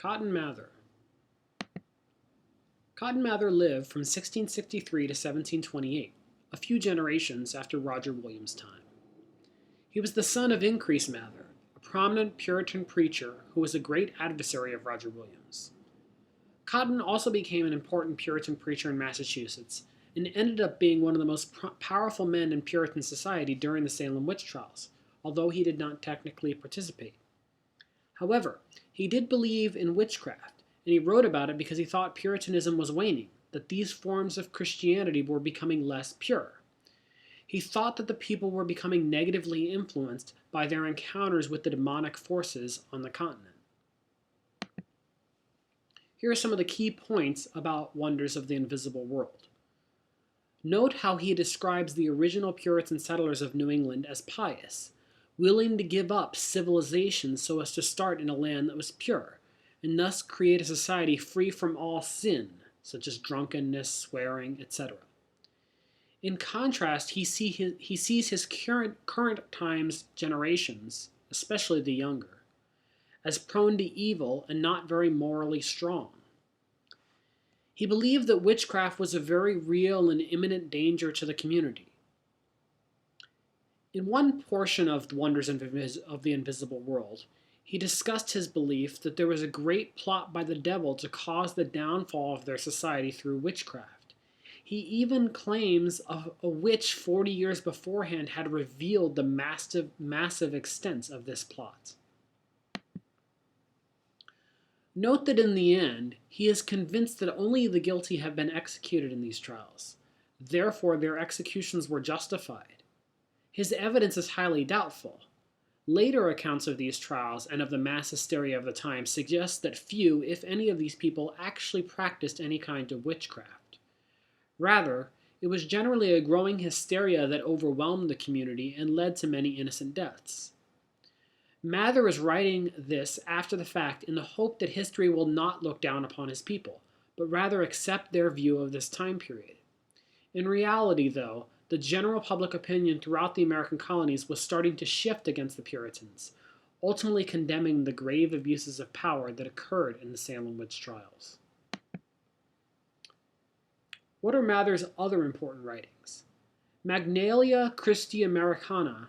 Cotton Mather. Cotton Mather lived from 1663 to 1728, a few generations after Roger Williams' time. He was the son of Increase Mather, a prominent Puritan preacher who was a great adversary of Roger Williams. Cotton also became an important Puritan preacher in Massachusetts and ended up being one of the most powerful men in Puritan society during the Salem witch trials, although he did not technically participate. However, he did believe in witchcraft, and he wrote about it because he thought Puritanism was waning, that these forms of Christianity were becoming less pure. He thought that the people were becoming negatively influenced by their encounters with the demonic forces on the continent. Here are some of the key points about Wonders of the Invisible World. Note how he describes the original Puritan settlers of New England as pious, willing to give up civilization so as to start in a land that was pure, and thus create a society free from all sin, such as drunkenness, swearing, etc. In contrast, he sees his current time's generations, especially the younger, as prone to evil and not very morally strong. He believed that witchcraft was a very real and imminent danger to the community. In one portion of the Wonders of the Invisible World, he discussed his belief that there was a great plot by the devil to cause the downfall of their society through witchcraft. He even claims a witch 40 years beforehand had revealed the massive extents of this plot. Note that in the end, he is convinced that only the guilty have been executed in these trials. Therefore, their executions were justified. His evidence is highly doubtful. Later accounts of these trials and of the mass hysteria of the time suggest that few, if any, of these people actually practiced any kind of witchcraft. Rather, it was generally a growing hysteria that overwhelmed the community and led to many innocent deaths. Mather is writing this after the fact in the hope that history will not look down upon his people, but rather accept their view of this time period. In reality, though, the general public opinion throughout the American colonies was starting to shift against the Puritans, ultimately condemning the grave abuses of power that occurred in the Salem witch trials. What are Mather's other important writings? Magnalia Christi Americana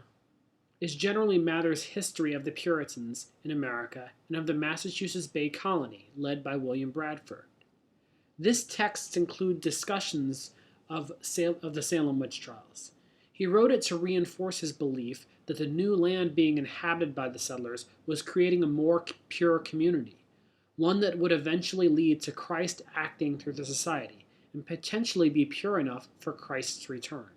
is generally Mather's history of the Puritans in America and of the Massachusetts Bay Colony, led by William Bradford. This text includes discussions of the Salem witch trials. He wrote it to reinforce his belief that the new land being inhabited by the settlers was creating a more pure community, one that would eventually lead to Christ acting through the society and potentially be pure enough for Christ's return.